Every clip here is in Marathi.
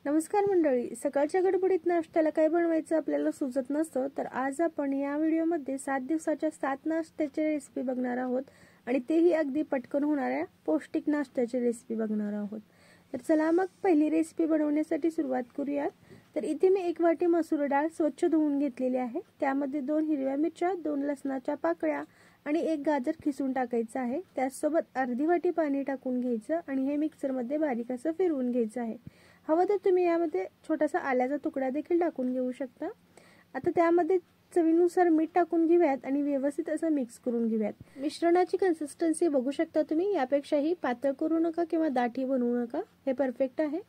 नमस्कार मंडळी, सकाळच्या गडबडीत नाश्त्याला काय बनवायचं आपल्याला सुचत नसतं, तर आज आपण या व्हिडिओमध्ये 7 दिवसाच्या 7 नाश्त्याची रेसिपी बघणार आहोत आणि तेही अगदी पटकन होणाऱ्या पौष्टिक नाश्त्याची रेसिपी बघणार आहोत। तर चला मग पहिली रेसिपी बनवण्यासाठी सुरुवात करूयात। तर इथे मी 1 वाटी मसूर डाळ स्वच्छ धुवून घेतलेली आहे। त्यामध्ये 2 हिरव्या मिरच्या, 2 लसणाच्या पाकळ्या आणि 1 गाजर खिसून टाकायचं आहे। त्यासोबत अर्धी वाटी पाणी टाकून घ्यायचं आणि हे मिक्सर मध्ये बारीक असं फिरवून घ्यायचं आहे। हवं तर तुम्ही यामध्ये छोटासा आल्याचा तुकडा देखील टाकून घेऊ शकता। आता त्यामध्ये चवीनुसार मीठ टाकून घेऊयात आणि व्यवस्थित असं मिक्स करून घेऊयात। मिश्रणाची कन्सिस्टन्सी बघू शकता तुम्ही, यापेक्षाही पातळ करू नका किंवा दाठी बनवू नका, हे परफेक्ट आहे।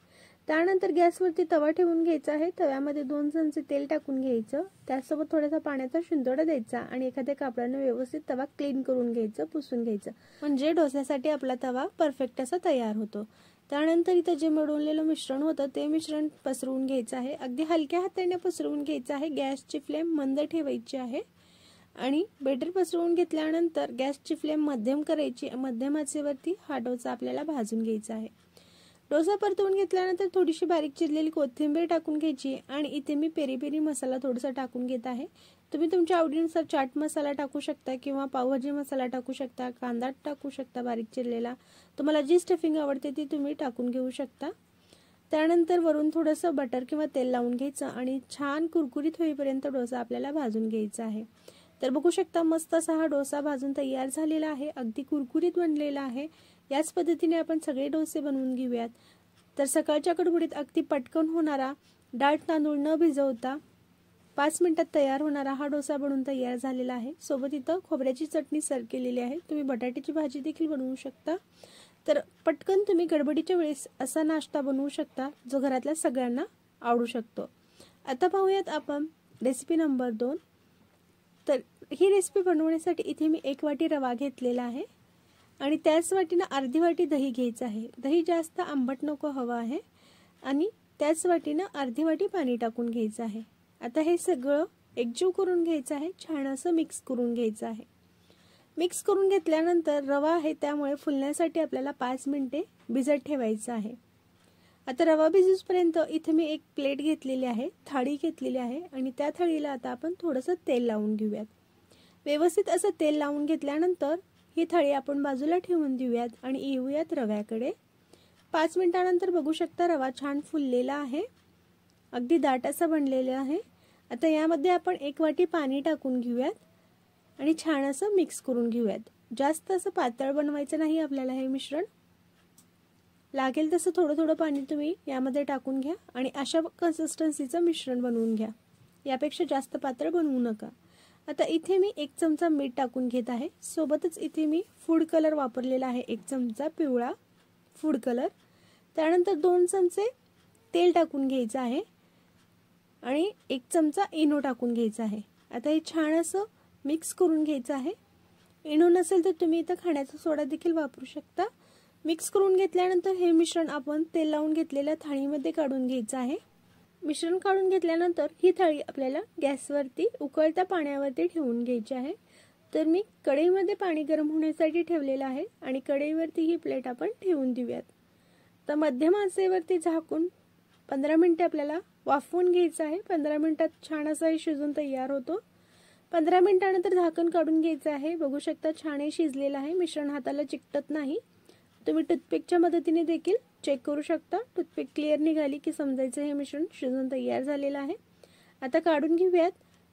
त्यानंतर गॅसवरती तवा ठेवून घ्यायचा आहे। तव्यामध्ये 2 चमचे तेल टाकून घ्यायचं, त्यासोबत थोडासा पाण्याचा शिंतोडा द्यायचा आणि एखाद्या कापडाने व्यवस्थित तवा क्लीन करून घ्यायचं, पुसून घ्यायचं, म्हणजे डोस्यासाठी आपला तवा परफेक्ट असा तयार होतो। त्यानंतर इथे जे मिळवलेलं मिश्रण होतं ते मिश्रण पसरवून घ्यायचं आहे। अगदी हलक्या हाताने पसरवून घ्यायचं आहे। गॅसची फ्लेम मंद ठेवायची आहे आणि बेटर पसरवून घेतल्यानंतर गॅसची फ्लेम मध्यम करायची। मध्यम आचेवरती हा डोसा आपल्याला भाजून घ्यायचा आहे। डोसा परतवून घेतल्यानंतर थोडीशी बारीक चिरलेली कोथिंबीर टाकून घ्यायची आणि इथे मी पेरी पेरी मसाला थोडासा टाकून घेत आहे। तुम्ही तुमच्या आवडीनुसार चाट मसाला टाकू शकता किंवा पावभाजी मसाला टाकू शकता, कांदा टाकू शकता बारीक चिरलेला, तुम्हाला जी स्टफिंग आवडते ती तुम्ही टाकून घेऊ शकता। त्यानंतर वरून थोडंसं बटर किंवा तेल लावून घ्यायचं आणि छान कुरकुरीत होईपर्यंत डोसा आपल्याला भाजून घ्यायचा आहे। तर बघू शकता मस्त असा हा डोसा भाजून तयार झालेला आहे, अगदी कुरकुरीत बनलेला आहे। याच पद्धतीने आपण सगळे डोसे बनवून घेऊयात। तर सकाळच्या गडबडीत अगदी पटकन होणारा, डाळ तांदूळ न भिजवता 5 मिनिटात तयार होणारा हा डोसा बनवून तयार झालेला आहे। सोबत इथं खोबऱ्याची चटणी सर्व केलेली आहे। तुम्ही बटाट्याची भाजी देखील बनवू शकता। तर पटकन तुम्ही गडबडीच्या वेळेस असा नाश्ता बनवू शकता जो घरातल्या सगळ्यांना आवडू शकतो। आता पाहूयात आपण रेसिपी नंबर 2। तर ही रेसिपी बनवण्यासाठी इथे मी 1 वाटी रवा घेतलेला आहे आणि त्याच वाटीने अर्धी वाटी दही घ्यायचं आहे। दही जास्त आंबट नको हवं आहे आणि त्याच वाटीने अर्धी वाटी पाणी टाकून घ्यायचं आहे। आता हे सगळं एकजीव करून घ्यायचं आहे, छान असं मिक्स करून घ्यायचं आहे। मिक्स करून घेतल्यानंतर रवा आहे त्यामुळे फुलण्यासाठी आपल्याला 5 मिनिटे भिजत ठेवायचं आहे। आता रवा भिजूपर्यंत इथे मी 1 प्लेट घेतलेली आहे, थाळी घेतलेली आहे आणि त्या थाळीला आता आपण थोडंसं तेल लावून घेऊयात। व्यवस्थित असं तेल लावून घेतल्यानंतर ही थाळी आपण बाजूला ठेवून देऊयात आणि येऊयात रव्याकडे। 5 मिनिटांनंतर बघू शकता रवा छान फुललेला आहे, अगदी दाट असा बनलेला आहे। आता यामध्ये आपण 1 वाटी पाणी टाकून घेऊयात आणि छान असं मिक्स करून घेऊयात। जास्त असं पातळ बनवायचं नाही आपल्याला, हे मिश्रण लागेल तसं थोडं थोडं पाणी तुम्ही यामध्ये टाकून घ्या आणि अशा कन्सिस्टन्सीचं मिश्रण बनवून घ्या, यापेक्षा जास्त पातळ बनवू नका। आता इथे मी 1 चमचा मीठ टाकून घेत आहे, सोबतच इथे मी फूड कलर वापरलेला आहे, 1 चमचा पिवळा फूड कलर। त्यानंतर 2 चमचे तेल टाकून घ्यायचं आहे आणि 1 चमचा इनो टाकून घ्यायचा आहे। आता हे छान असं मिक्स करून घ्यायचं आहे। इनो नसेल तर तुम्ही इथं खाण्याचा सोडा देखील वापरू शकता। मिक्स करून घेतल्यानंतर हे मिश्रण आपण तेल लावून घेतलेल्या थाळीमध्ये काढून घ्यायचं आहे। मिश्रण काढून घेतल्यानंतर ही थाळी आपल्याला गॅसवरती उकळत्या पाण्यावरती ठेवून घ्यायची आहे। तर मी कढईमध्ये पाणी गरम होण्यासाठी ठेवलेलं आहे आणि कढईवरती ही प्लेट आपण ठेवून देऊयात। तर मध्यम आचेवरती झाकून 15 मिनिटे आपल्याला वाफवून घ्यायचं आहे। 15 मिनिटात छान असा हे शिजून तयार होतो। 15 मिनिटांनंतर झाकण काढून घ्यायचं आहे। बघू शकता छान हे शिजलेलं आहे, मिश्रण हाताला चिकटत नाही। तुम्ही टूथपिकच्या मदतीने देखील चेक करू शकता, टूथपिक क्लिअर निघाली की समजायचं हे मिश्रण शिजून तयार झालेलं आहे। आता काढून घेऊयात।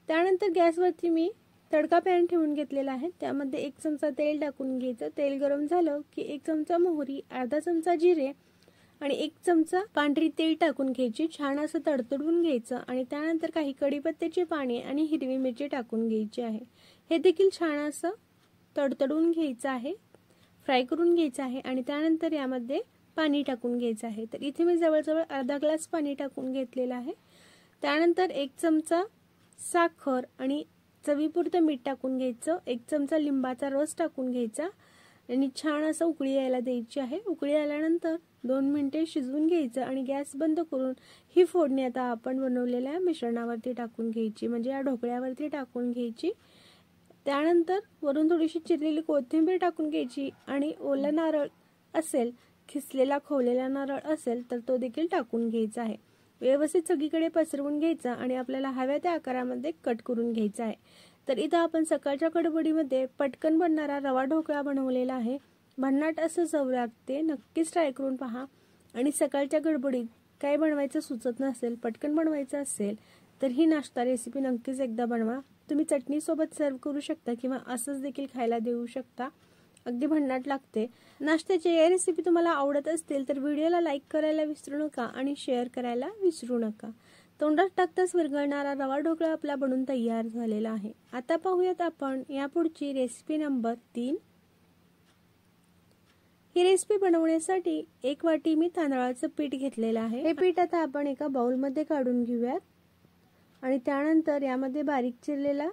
त्यानंतर गॅसवरती मी तडका पॅन ठेवून घेतलेला आहे, त्यामध्ये 1 चमचा तेल टाकून घ्यायचं। तेल गरम झालं की 1 चमचा मोहरी, अर्धा चमचा जिरे आणि 1 चमचा पांढरी तीळ टाकून घ्यायची, छान असं तडतडून घ्यायचं आणि त्यानंतर काही कढीपत्त्याची पाने आणि हिरवी मिरची टाकून घ्यायची आहे। हे देखील छान असं तडतडून घ्यायचं आहे, फ्राय करून घ्यायचं आहे आणि त्यानंतर यामध्ये पाणी टाकून घ्यायचं आहे। तर इथे मी जवळजवळ अर्धा ग्लास पाणी टाकून घेतलेलं आहे। त्यानंतर 1 चमचा साखर आणि चवीपुरतं मीठ टाकून घ्यायचं, 1 चमचा लिंबाचा रस टाकून घ्यायचा आणि छान असं उकळी यायला द्यायची आहे। उकळी आल्यानंतर 2 मिनिटे शिजवून घ्यायचं आणि गॅस बंद करून ही फोडणी आता आपण बनवलेल्या मिश्रणावरती टाकून घ्यायची, म्हणजे या ढोकळ्यावरती टाकून घ्यायची। त्यानंतर वरून थोडीशी चिरलेली कोथिंबीर टाकून घ्यायची आणि ओला नारळ असेल खिसलेला खोवलेला नारळ असेल तर तो देखील टाकून घ्यायचा आहे. व्यवस्थित सगळीकडे पसरवून घ्यायचा आणि आपल्याला हव्या त्या आकारामध्ये कट करून घ्यायचा आहे. तर इथं आपण सकाळच्या गडबडीमध्ये पटकन बनणारा रवा ढोकळा बनवलेला आहे. भन्नाट असं चव लागते, नक्कीच ट्राय करून पहा. आणि सकाळच्या गडबडीत काय बनवायचं सुचत नसेल, पटकन बनवायचं असेल तर ही नाश्ता रेसिपी नक्कीच एकदा बनवा. तुम्ही चटणीसोबत सर्व करू शकता किंवा असंच देखील खायला देऊ शकता. अगदी भन्नाट लागते. नाश्त्याची या रेसिपी तुम्हाला आवडत असतील तर व्हिडिओला लाईक करायला विसरू नका आणि शेअर करायला विसरू नका. तोंडात टाकताच विरघळणारा रवा ढोकळा आपला बनून तयार झालेला आहे. आता पाहूयात आपण यापुढची रेसिपी नंबर 3. ही रेसिपी बनवण्यासाठी 1 वाटी मी तांदळाचं पीठ घेतलेलं आहे. हे पीठ आता आपण एका बाउलमध्ये काढून घेऊयात आणि त्यानंतर यामध्ये बारीक चिरलेला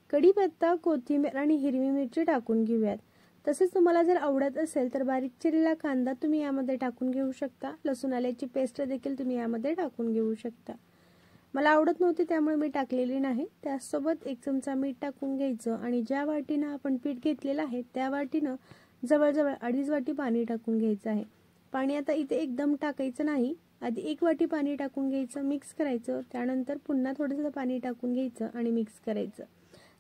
कढीपत्ता, कोथिंबीर आणि हिरवी मिरची टाकून घेऊयात. तसेच तुम्हाला जर आवडत असेल तर बारीक चिरलेला कांदा तुम्ही यामध्ये टाकून घेऊ शकता. लसूण आल्याची पेस्ट देखील तुम्ही यामध्ये टाकून घेऊ शकता. मला आवडत नव्हती त्यामुळे मी टाकलेली नाही. त्यासोबत 1 चमचा मीठ टाकून घ्यायचं आणि ज्या वाटीनं आपण पीठ घेतलेलं आहे त्या वाटीनं जवळजवळ 2.5 वाटी पाणी टाकून घ्यायचं आहे. पाणी आता इथे एकदम टाकायचं नाही. आधी 1 वाटी पाणी टाकून घ्यायचं, मिक्स करायचं. त्यानंतर पुन्हा थोडंसं पाणी टाकून घ्यायचं आणि मिक्स करायचं.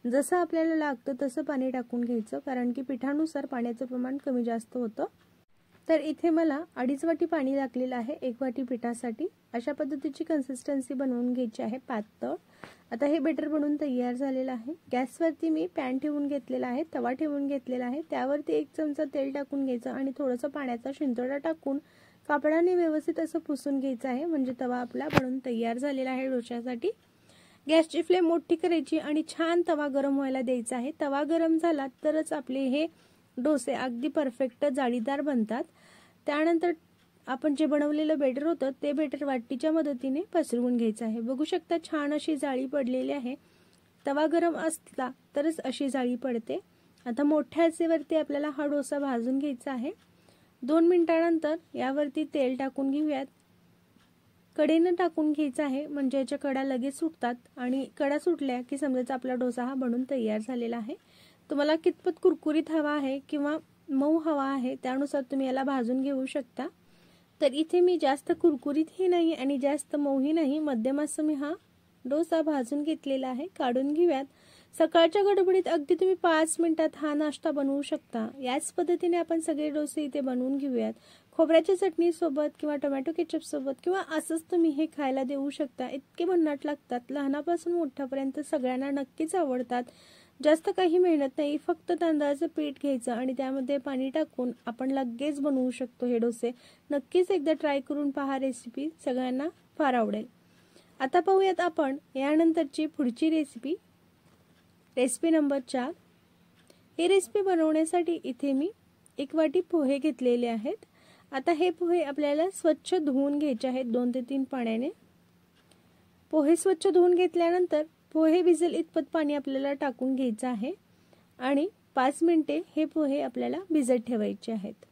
जसं आपल्याला लागतं तसं पाणी टाकून घ्यायचं, कारण की पिठानुसार पाण्याचं प्रमाण कमी जास्त होतं. तर इथे मला 2.5 वाटी पाणी लागलेलं आहे 1 वाटी पिठासाठी. अशा पद्धतीची कन्सिस्टन्सी बनवून घ्यायची आहे, पातळ. आता हे बेटर बनवून तयार झालेलं आहे. गॅसवरती मी पॅन ठेवून घेतलेला आहे, तवा ठेवून घेतलेला आहे. त्यावरती 1 चमचा तेल टाकून घ्यायचं आणि थोडंसं पाण्याचा शिंतोडा टाकून कापडाने व्यवस्थित असं पुसून घ्यायचं आहे. म्हणजे तवा आपला बनवून तयार झालेला आहे डोश्यासाठी. गॅसची फ्लेम मोठी करायची आणि छान तवा गरम व्हायला द्यायचा आहे. तवा गरम झाला तरच आपले हे डोसे अगदी परफेक्ट जाळीदार बनतात. त्यानंतर आपण जे बनवलेलं बेटर होतं ते बेटर वाटीच्या मदतीने पसरवून घ्यायचं आहे. बघू शकता छान अशी जाळी पडलेली आहे. तवा गरम असला तरच अशी जाळी पडते. आता मोठ्या आचेवरती आपल्याला हा डोसा भाजून घ्यायचा आहे. 2 मिनिटांनंतर यावरती तेल टाकून घेऊयात. कडेनं टाकून घ्यायचं आहे, म्हणजे याच्या कडा लगेच सुटतात आणि कडा सुटल्या की समजायचं आपला डोसा हा बनून तयार झालेला आहे. तुम्हाला कितपत कुरकुरीत हवा आहे किंवा मऊ हवा आहे त्यानुसार तुम्ही याला भाजून घेऊ शकता. तर इथे मी जास्त कुरकुरीतही नाही आणि जास्त मऊही नाही, मध्यम असं मी हा डोसा भाजून घेतलेला आहे. काढून घेऊयात. सकाळच्या गडबडीत अगदी तुम्ही 5 मिनिटात हा नाश्ता बनवू शकता. याच पद्धतीने आपण सगळे डोसे इथे बनवून घेऊयात. खोबऱ्याच्या चटणी सोबत किंवा टोमॅटो केचप सोबत किंवा असंच तुम्ही हे खायला देऊ शकता. इतके भन्नाट लागतात. लहानापासून मोठ्यापर्यंत सगळ्यांना नक्कीच आवडतात. जास्त काही मेहनत नाही, फक्त तांदळाचं पीठ घ्यायचं आणि त्यामध्ये पाणी टाकून आपण लगेच बनवू शकतो हे डोसे. नक्कीच एकदा ट्राय करून पहा रेसिपी, सगळ्यांना फार आवडेल. आता पाहूयात आपण यानंतरची पुढची रेसिपी, रेसिपी नंबर 4. ही रेसिपी बनवण्यासाठी इथे मी 1 वाटी पोहे घेतलेले आहेत. आता हे पोहे आपल्याला स्वच्छ धुवून घ्यायचे आहेत 2 ते 3 पाण्याने. पोहे स्वच्छ धुवून घेतल्यानंतर पोहे भिजेल इतपत पाणी आपल्याला टाकून घ्यायचं आहे आणि 5 मिनिटे हे पोहे आपल्याला भिजत ठेवायचे आहेत.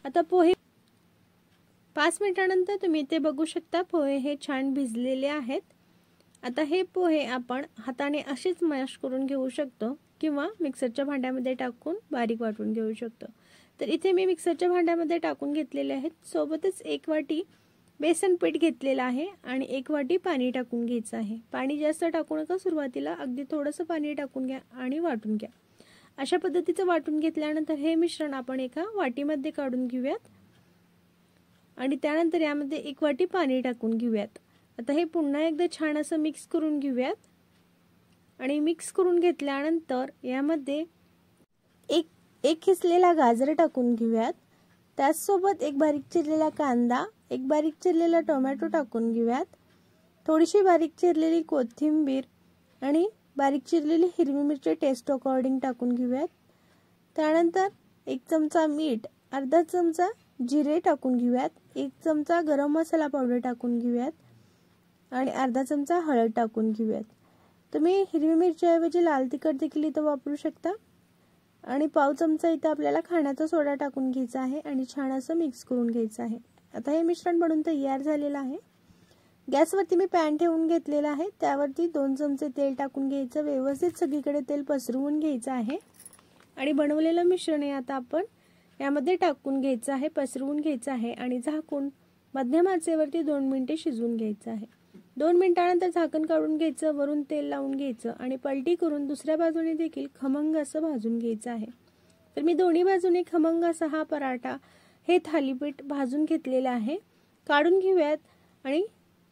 आता पोहे 5 मिनिटांनंतर तुम्ही इथे बघू शकता पोहे हे छान भिजलेले आहेत. आता हे पोहे आपण हाताने असेच मॅश करून घेऊ शकतो किंवा मिक्सरच्या भांड्यामध्ये टाकून बारीक वाटून घेऊ शकतो. तर इथे मी मिक्सरच्या भांड्यामध्ये टाकून घेतलेले आहेत. सोबतच 1 वाटी बेसन पीठ घेतलेलं आहे आणि 1 वाटी पाणी टाकून घ्यायचं आहे. पाणी जास्त टाकू नका सुरुवातीला, अगदी थोडंसं पाणी टाकून घ्या आणि वाटून घ्या. अशा पद्धतीचं वाटून घेतल्यानंतर हे मिश्रण आपण एका वाटीमध्ये काढून घेऊयात आणि त्यानंतर यामध्ये 1 वाटी पाणी टाकून घेऊयात. आता हे पुन्हा एकदा छान असं मिक्स करून घेऊयात आणि मिक्स करून घेतल्यानंतर यामध्ये एक खिसलेला गाजर टाकून घेऊयात. त्याचसोबत 1 बारीक चिरलेला कांदा, 1 बारीक चिरलेला टोमॅटो टाकून घेऊयात. थोडीशी बारीक चिरलेली कोथिंबीर आणि बारीक चिरलेली हिरवी मिरची टेस्ट अकॉर्डिंग टाकून घेऊयात. त्यानंतर 1 चमचा मीठ, अर्धा चमचा जिरे टाकून घेऊयात. 1 चमचा गरम मसाला पावडर टाकून घेऊयात आणि अर्धा चमचा हळद टाकून घेऊयात. तुम्ही हिरवी मिरचीऐवजी लाल तिखट देखील इथं वापरू शकता आणि पाव चमचा इथं आपल्याला खाण्याचा सोडा टाकून घ्यायचा आहे आणि छान असं मिक्स करून घ्यायचं आहे. आता हे मिश्रण बनवून तयार झालेलं आहे. गॅसवरती मी पॅन ठेवून घेतलेला आहे. त्यावरती 2 चमचे तेल टाकून घ्यायचं. व्यवस्थित सगळीकडे तेल पसरवून घ्यायचं आहे आणि बनवलेलं मिश्रण आहे आता आपण यामध्ये टाकून घ्यायचं आहे, पसरवून घ्यायचं आहे आणि झाकून मध्यम आचेवरती 2 मिनिटे शिजवून घ्यायचं आहे। 2 मिनिटांनंतर झाकण काढून घ्यायचं, वरून तेल लावून घ्यायचं आणि पलटी करून दुसऱ्या बाजूने देखील खमंग असं भाजून घ्यायचं आहे। तर मी दोन्ही बाजूने खमंग असा हा पराठा हे थालीपीठ भाजून घेतलेला आहे। काढून घेऊयात आणि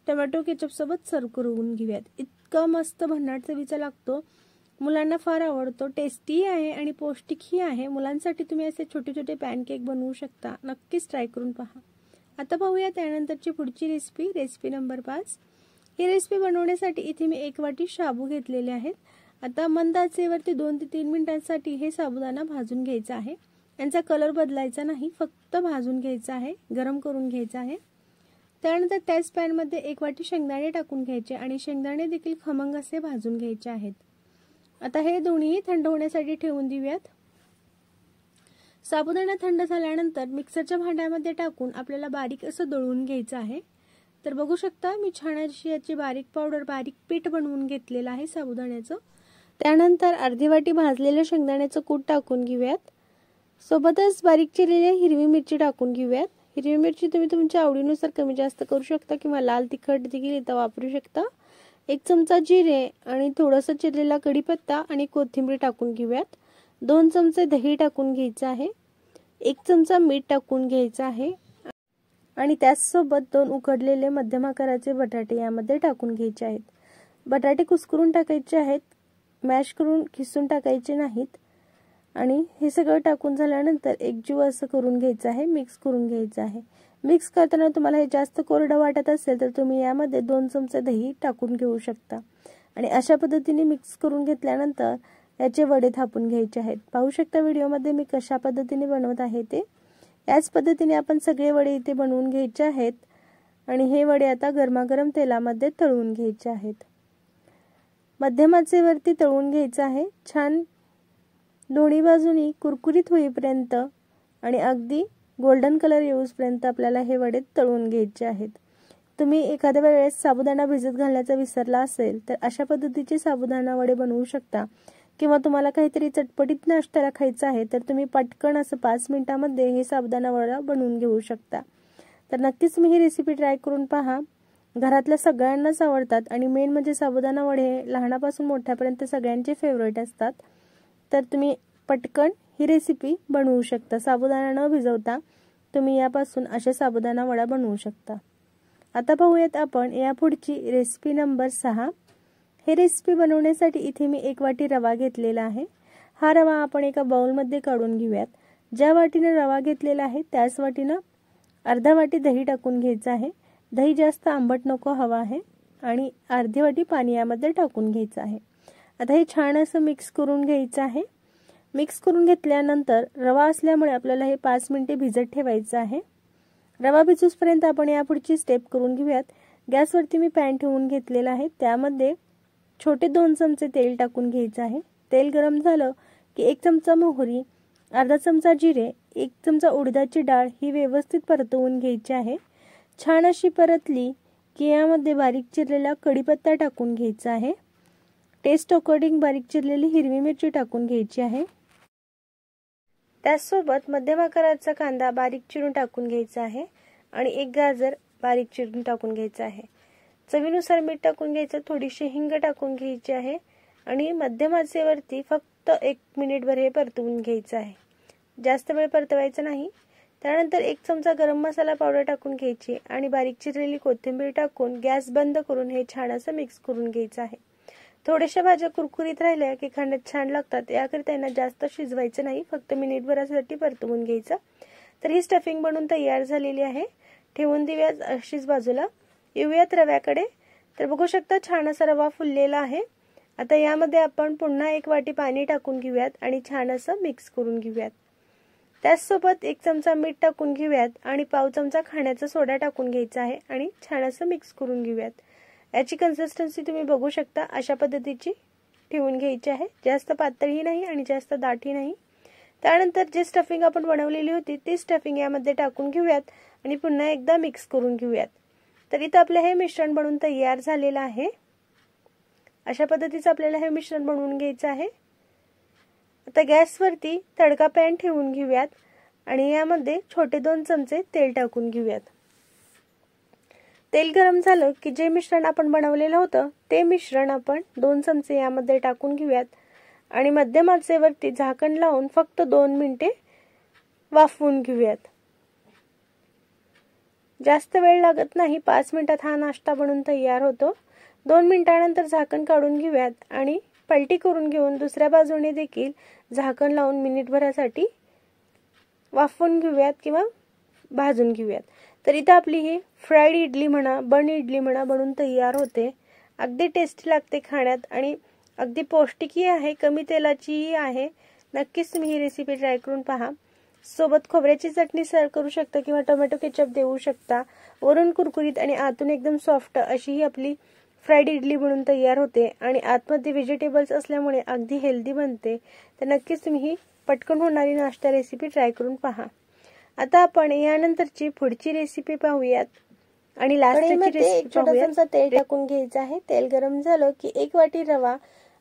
टोमॅटो केचप सोबत सर्व करून घेऊयात। इतका मस्त भन्नाट चवीचा लागतो, मुलांना फार आवडतो, टेस्टी आहे आणि पौष्टिकही आहे। मुलांसाठी तुम्ही असे छोटे छोटे पॅनकेक बनवू शकता, नक्कीच ट्राय करून पहा। आता पाहूया त्यानंतरची पुढची रेसिपी नंबर 5। ही रेसिपी बनवण्यासाठी इथे मी 1 वाटी शाबू घेतलेले आहेत। आता मंद आचेवरती 2 ते 3 मिनिटांसाठी हे साबुदाणा भाजून घ्यायचा आहे। यांचा कलर बदलायचा नाही, फक्त भाजून घ्यायचा आहे, गरम करून घ्यायचा आहे। त्यानंतर त्याच पॅन मध्ये 1 वाटी शेंगदाणे टाकून घ्यायचे आणि शेंगदाणे देखील खमंग असे भाजून घ्यायचे आहेत। आता हे दोन्ही थंड होण्यासाठी ठेवून देऊयात। साबुदाणा थंड झाल्यानंतर मिक्सरच्या भांड्यामध्ये टाकून आपल्याला बारीक असं दळून घ्यायचं आहे। तर बघू शकता मी छान अशी याची बारीक पावडर, बारीक पीठ बनवून घेतलेलं आहे साबुदाण्याचं। त्यानंतर अर्धी वाटी भाजलेलं शेंगदाण्याचं कूट टाकून घेऊयात। सोबतच बारीक चिरलेली हिरवी मिरची टाकून घेऊयात। हिरवी मिरची तुम्ही तुमच्या आवडीनुसार कमी जास्त करू शकता किंवा लाल तिखट देखील इथं वापरू शकता। 1 चमचा जिरे आणि थोडंसं चिरलेला कढीपत्ता आणि कोथिंबीर टाकून घेऊयात। 2 चमचे दही टाकून घ्यायचं आहे। 1 चमचा मीठ टाकून घ्यायचं आहे आणि त्याचसोबत 2 उकडलेले मध्यम आकाराचे बटाटे यामध्ये टाकून घ्यायचे आहेत। बटाटे कुस्करून टाकायचे आहेत, मॅश करून खिसून टाकायचे नाहीत। आणि हे सगळं टाकून झाल्यानंतर एकजीव असं करून घ्यायचं आहे, मिक्स करून घ्यायचं आहे। मिक्स करताना तुम्हाला हे जास्त कोरडं वाटत असेल तर तुम्ही यामध्ये 2 चमचे दही टाकून घेऊ शकता आणि अशा पद्धतीने मिक्स करून घेतल्यानंतर याचे वडे थापून घ्यायचे आहेत। पाहू शकता व्हिडिओमध्ये मी कशा पद्धतीने बनवत आहे ते। याच पद्धतीने आपण सगळे वडे इथे बनवून घ्यायचे आहेत आणि हे वडे आता गरमागरम तेलामध्ये तळून घ्यायचे आहेत। मध्यम आचेवरती तळून घ्यायचं आहे, छान दोन्ही बाजूनी कुरकुरीत होईपर्यंत आणि अगदी गोल्डन कलर येऊपर्यंत आपल्याला हे वडे तळून घ्यायचे आहेत। तुम्ही एखाद्या वेळेस साबुदाणा भिजत घालण्याचा विसरला असेल तर अशा पद्धतीचे साबुदाणा वडे बनवू शकता किंवा तुम्हाला काहीतरी चटपटीत नाश्त्याला खायचं आहे तर तुम्ही पटकन असं 5 मिनिटांमध्ये हे साबुदाणा वडा बनवून घेऊ शकता। तर नक्कीच तुम्ही ही रेसिपी ट्राय करून पहा, घरातल्या सगळ्यांनाच आवडतात आणि मेन म्हणजे साबुदाणा वडे लहानापासून मोठ्यापर्यंत सगळ्यांचे फेवरेट असतात। तर तुम्ही पटकन ही रेसिपी बनवू शकता, साबुदाणा न भिजवता तुम्ही यापासून असे साबुदाणा वडा बनवू शकता। आता पाहूयात आपण या पुढची रेसिपी नंबर 6। हे रेसिपी बनवण्यासाठी इथे मी 1 वाटी रवा घेतलेला आहे। हा रवा आपण एका बाउलमध्ये काढून घेऊयात। ज्या वाटीने रवा घेतलेला आहे त्याच वाटीने अर्धा वाटी दही टाकून घ्यायचं आहे। दही जास्त आंबट नको हवा आहे आणि अर्धी वाटी पाणी यामध्ये टाकून घ्यायचं आहे। आता हे छान असं मिक्स करून घ्यायचं आहे। मिक्स करून घेतल्यानंतर रवा असल्यामुळे आपल्याला हे 5 मिनिटे भिजत ठेवायचं आहे। रवा भिजूसपर्यंत आपण यापुढची स्टेप करून घेऊयात। गॅसवरती मी पॅन ठेवून घेतलेला आहे, त्यामध्ये छोटे 2 चमचे तेल टाकून घ्यायचं आहे। तेल गरम झालं की 1 चमचा मोहरी, अर्धा चमचा जिरे, 1 चमचा उडदाची डाळ ही व्यवस्थित परतवून घ्यायची आहे। छान अशी परतली की यामध्ये बारीक चिरलेला कढीपत्ता टाकून घ्यायचा आहे। टेस्ट अकॉर्डिंग बारीक चिरलेली हिरवी मिरची टाकून घ्यायची आहे। त्याचसोबत मध्यम आकाराचा कांदा बारीक चिरून टाकून घ्यायचा आहे आणि 1 गाजर बारीक चिरून टाकून घ्यायचा आहे। चवीनुसार मीठ टाकून घ्यायचं, थोडीशी हिंग टाकून घ्यायची आहे आणि मध्यम आचेवरती फक्त 1 मिनिटभर हे परतवून घ्यायचं आहे, जास्त वेळ परतवायचं नाही। त्यानंतर 1 चमचा गरम मसाला पावडर टाकून घ्यायची आणि बारीक चिरलेली कोथिंबीर टाकून गॅस बंद करून हे छान असं मिक्स करून घ्यायचं आहे। थोड्याशा भाज्या कुरकुरीत राहिल्या की खाण्यात छान लागतात, याकरिता त्यांना जास्त शिजवायचं नाही, फक्त मिनिटभरासाठी परतवून घ्यायचं। तर ही स्टफिंग बनवून तयार झालेली आहे, ठेवून देऊयात अशीच बाजूला। येऊयात रव्याकडे। तर बघू शकता छान असा रवा फुललेला आहे। आता यामध्ये आपण पुन्हा 1 वाटी पाणी टाकून घेऊयात आणि छान असं मिक्स करून घेऊयात। त्याचसोबत 1 चमचा मीठ टाकून घेऊयात आणि पाव चमचा खाण्याचा सोडा टाकून घ्यायचा आहे आणि छान असं मिक्स करून घेऊयात। याची कन्सिस्टन्सी तुम्ही बघू शकता, अशा पद्धतीची ठेवून घ्यायची आहे, जास्त पातळही नाही आणि जास्त दाटही नाही। त्यानंतर जे स्टफिंग आपण बनवलेली होती ती स्टफिंग यामध्ये टाकून घेऊयात आणि पुन्हा एकदा मिक्स करून घेऊयात। तर इथे आपले हे मिश्रण बनवून तयार झालेलं आहे। अशा पद्धतीचं आपल्याला हे मिश्रण बनवून घ्यायचं आहे। आता गॅसवरती तडका पॅन ठेवून घेऊयात आणि यामध्ये छोटे 2 चमचे तेल टाकून घेऊयात। तेल गरम झालं की जे मिश्रण आपण बनवलेलं होतं ते मिश्रण आपण 2 चमचे यामध्ये टाकून घेऊयात आणि मध्यम आचेवरती झाकण लावून फक्त 2 मिनिटे वाफवून घेऊयात। जास्त वेळ लागत नाही, 5 मिनिटात हा नाश्ता बनून तयार होतो। 2 मिनिटांनंतर झाकण काढून घेऊयात आणि पलटी करून घेऊन दुसऱ्या बाजूने देखील झाकण लावून मिनिटभरासाठी वाफवून घेऊयात किंवा भाजून घेऊयात। तर इथे आपली ही फ्राईड इडली म्हणा, बन इडली म्हणा बनून तयार होते। अगदी टेस्टी लागते खाण्यात आणि अगदी पौष्टिकही आहे, कमी तेलाचीही आहे। नक्कीच तुम्ही ही रेसिपी ट्राय करून पहा। सोबत खोबऱ्याची चटणी सर्व करू शकता किंवा टोमॅटो केचप देऊ शकता। वरून कुरकुरीत आणि आतून एकदम सॉफ्ट अशी ही आपली फ्राईड इडली बनून तयार होते आणि आतमध्ये व्हेजिटेबल्स असल्यामुळे अगदी हेल्दी बनते। तर नक्कीच तुम्ही ही पटकन होणारी नाश्ता रेसिपी ट्राय करून पहा। आता आपण यानंतरची पुढची रेसिपी पाहूयात आणि लास्टची रेसिपी पाहूयात। तेल टाकून घ्यायचं आहे। तेल गरम झालं की 1 वाटी रवा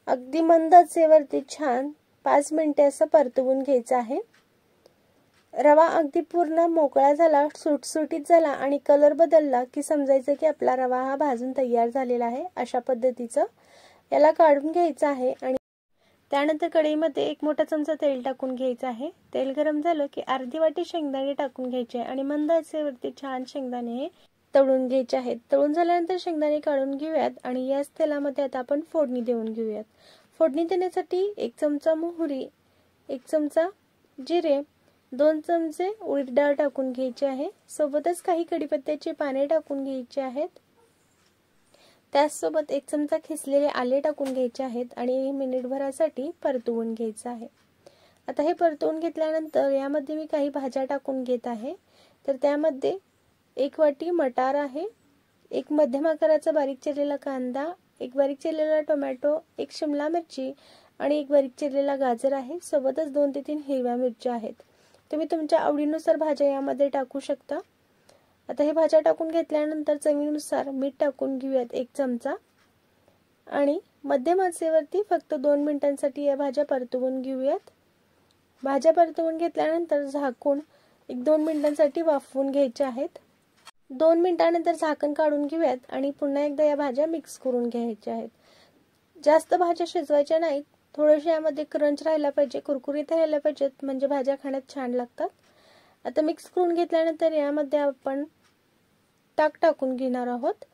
अगदी मंद आचेवरती छान 5 मिनिटे असं परतवून घ्यायचा आहे। रवा अगदी पूर्ण मोकळा झाला, सुटसुटीत झाला आणि कलर बदलला की समजायचं की आपला रवा हा भाजून तयार झालेला आहे। अशा पद्धतीचं याला काढून घ्यायचं आहे आणि त्यानंतर कढईमध्ये 1 मोठा चमचा तेल टाकून घ्यायचं आहे। तेल गरम झालं की अर्धी वाटी शेंगदाणे टाकून घ्यायचे आणि मंद आचेवरती छान शेंगदाणे हे तळून घ्यायचे आहेत। तळून झाल्यानंतर शेंगदाणे काढून घेऊयात आणि याच तेलामध्ये आता आपण फोडणी देऊन घेऊयात। फोडणी देण्यासाठी 1 चमचा मोहरी, 1 चमचा जिरे, 2 चमचे उडीद डाळ टाकून घ्यायची आहे। सोबतच काही कढीपत्त्याची पाने टाकून घ्यायची आहेत। त्याचसोबत 1 चमचा खिसलेले आले टाकून घ्यायचे आहेत आणि मिनिटभरासाठी परतवून घ्यायचं आहे। आता हे परतवून घेतल्यानंतर यामध्ये मी काही भाज्या टाकून घेत आहे। तर त्यामध्ये 1 वाटी मटार आहे, 1 मध्यम आकाराचा बारीक चिरलेला कांदा, 1 बारीक चिरलेला टोमॅटो, 1 शिमला मिरची आणि 1 बारीक चिरलेला गाजर आहे। सोबतच 2 ते 3 हिरव्या मिरच्या आहेत। तुम्ही तुमच्या आवडीनुसार भाज्या यामध्ये टाकू शकता। आता हे भाज्या टाकून घेतल्यानंतर चवीनुसार मीठ टाकून घेऊयात 1 चमचा आणि मध्यम आचेवरती फक्त 2 मिनिटांसाठी या भाज्या परतवून घेऊयात। भाज्या परतवून घेतल्यानंतर झाकून 1-2 मिनिटांसाठी वाफवून घ्यायच्या आहेत। 2 मिनिटांनंतर झाकण काढून घेऊयात आणि पुन्हा एकदा या भाज्या मिक्स करून घ्यायच्या आहेत। जास्त भाज्या शिजवायच्या नाहीत, थोडेसे यामध्ये क्रंच राहायला पाहिजे, कुरकुरीत राहायला पाहिजेत, म्हणजे भाज्या खाण्यात छान लागतात। आता मिक्स करून घेतल्यानंतर यामध्ये आपण ताक टाकून घेणार आहोत।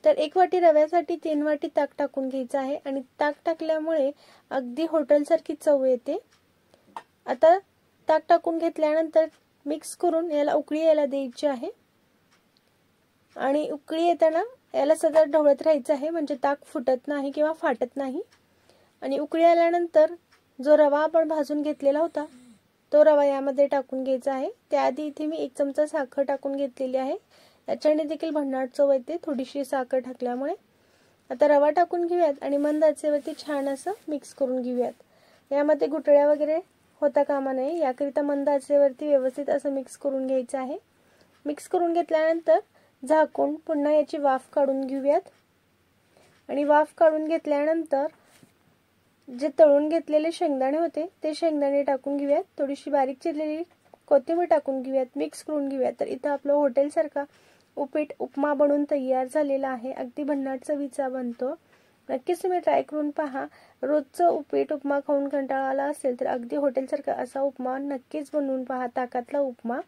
तर 1 वाटी रव्यासाठी 3 वाटी ताक टाकून घ्यायचं आहे आणि ताक टाकल्यामुळे अगदी हॉटेलसारखी चव येते। आता ताक टाकून घेतल्यानंतर मिक्स करून याला उकळी यायला द्यायची आहे आणि उकळी येताना याला सतत ढवळत राहायचं आहे, म्हणजे ताक फुटत नाही किंवा फाटत नाही। आणि उकळी आल्यानंतर जो रवा आपण भाजून घेतलेला होता तो रवा यामध्ये टाकून घ्यायचा आहे। त्याआधी इथे मी 1 चमचा साखर टाकून घेतलेली आहे, याच्याने देखील भन्नाट चव येते थोडीशी साखर टाकल्यामुळे। आता रवा टाकून घेऊयात आणि मंद आचेवरती छान असं मिक्स करून घेऊयात। यामध्ये गुठळ्या वगैरे होता कामा नये, याकरिता मंद आचेवरती व्यवस्थित असं मिक्स करून घ्यायचं आहे। मिक्स करून घेतल्यानंतर झाकून पुन्हा याची वाफ काढून घेऊयात आणि वाफ काढून घेतल्यानंतर जे तळून घेतलेले शेंगदाणे होते ते शेंगदाणे टाकून घेऊयात। थोडीशी बारीक चिरलेली कोथिंबीर टाकून घेऊयात, मिक्स करून घेऊयात। तर इथं आपलं हॉटेलसारखा उपीट उपमा बनून तयार झालेला आहे। अगदी भन्नाट चवीचा बनतो। नक्कीच तुम्ही ट्राय करून पहा। रोजचं उपीट उपमा खाऊन कंटाळा आला असेल तर अगदी हॉटेलसारखा असा उपमा नक्कीच बनवून पहा। ताकातला उपमा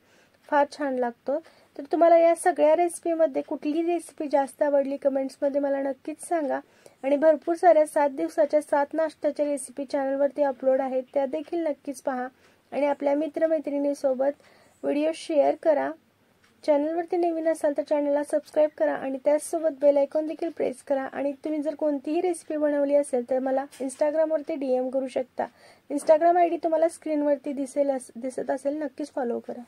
फार छान लागतो। तर तुम्हाला या सगळ्या रेसिपीमध्ये कुठली रेसिपी जास्त आवडली कमेंट्समध्ये मला नक्कीच सांगा आणि भरपूर साऱ्या 7 दिवसाच्या 7 नाश्त्याच्या रेसिपी चॅनलवरती अपलोड आहेत, त्या देखील नक्कीच पहा आणि आपल्या मित्रमैत्रिणींसोबत व्हिडिओ शेअर करा। चॅनलवरती नवीन असाल तर चॅनलला सबस्क्राइब करा आणि त्याचसोबत बेल आयकॉन देखील प्रेस करा आणि तुम्ही जर कोणतीही रेसिपी बनवली असेल तर मला इंस्टाग्रामवरती DM करू शकता। इंस्टाग्राम ID तुम्हाला स्क्रीनवरती दिसत असेल, नक्कीच फॉलो करा।